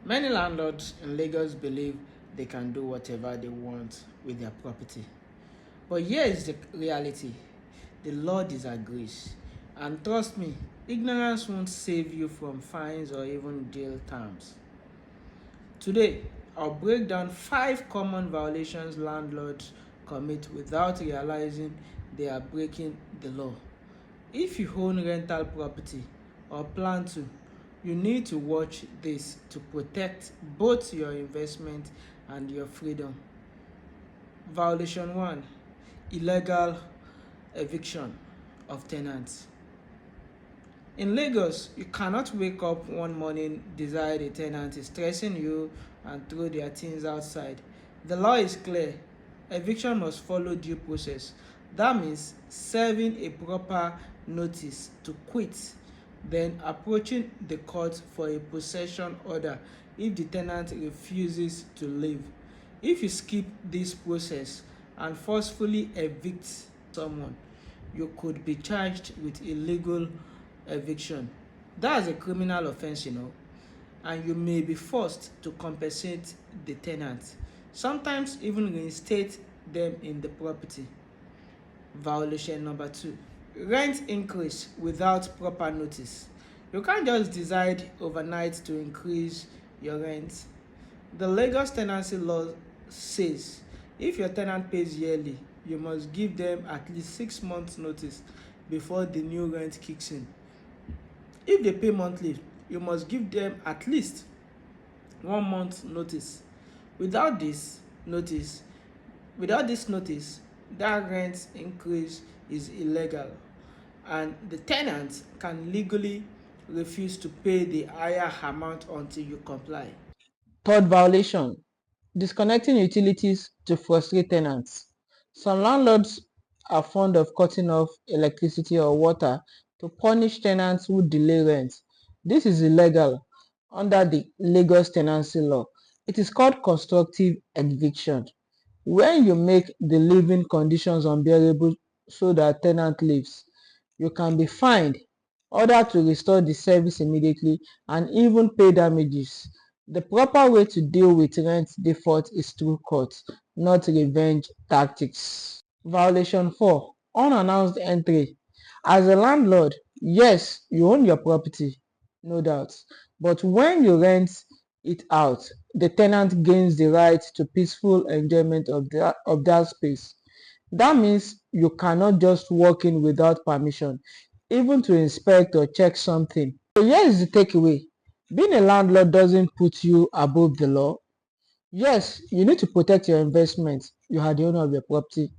Many landlords in Lagos believe they can do whatever they want with their property. But here is the reality. The law disagrees. And trust me, ignorance won't save you from fines or even jail terms. Today, I'll break down 5 common violations landlords commit without realizing they are breaking the law. If you own rental property or plan to, you need to watch this to protect both your investment and your freedom. Violation 1: Illegal eviction of tenants. In Lagos, you cannot wake up one morning, decide a tenant is stressing you, and throw their things outside. The law is clear. Eviction must follow due process. That means serving a proper notice to quit, then approaching the court for a possession order if the tenant refuses to leave. If you skip this process and forcefully evict someone, you could be charged with illegal eviction. That's a criminal offense, and you may be forced to compensate the tenant, sometimes even reinstate them in the property. Violation number 2: rent increase without proper notice. You can't just decide overnight to increase your rent. The Lagos Tenancy Law says if your tenant pays yearly, you must give them at least 6 months notice before the new rent kicks in. If they pay monthly, you must give them at least 1 month notice. Without this notice, that rent increase is illegal, and the tenant can legally refuse to pay the higher amount until you comply. Third violation: disconnecting utilities to frustrate tenants. Some landlords are fond of cutting off electricity or water to punish tenants who delay rent. This is illegal under the Lagos Tenancy Law. It is called constructive eviction. When you make the living conditions unbearable so that tenant leaves, you can be fined, ordered to restore the service immediately, and even pay damages. The proper way to deal with rent default is through court, not revenge tactics. Violation 4: unannounced entry. As a landlord, yes, you own your property, no doubt. But when you rent it out, the tenant gains the right to peaceful enjoyment of that space. That means you cannot just walk in without permission, even to inspect or check something. So here is the takeaway. Being a landlord doesn't put you above the law. Yes, you need to protect your investment. You are the owner of your property.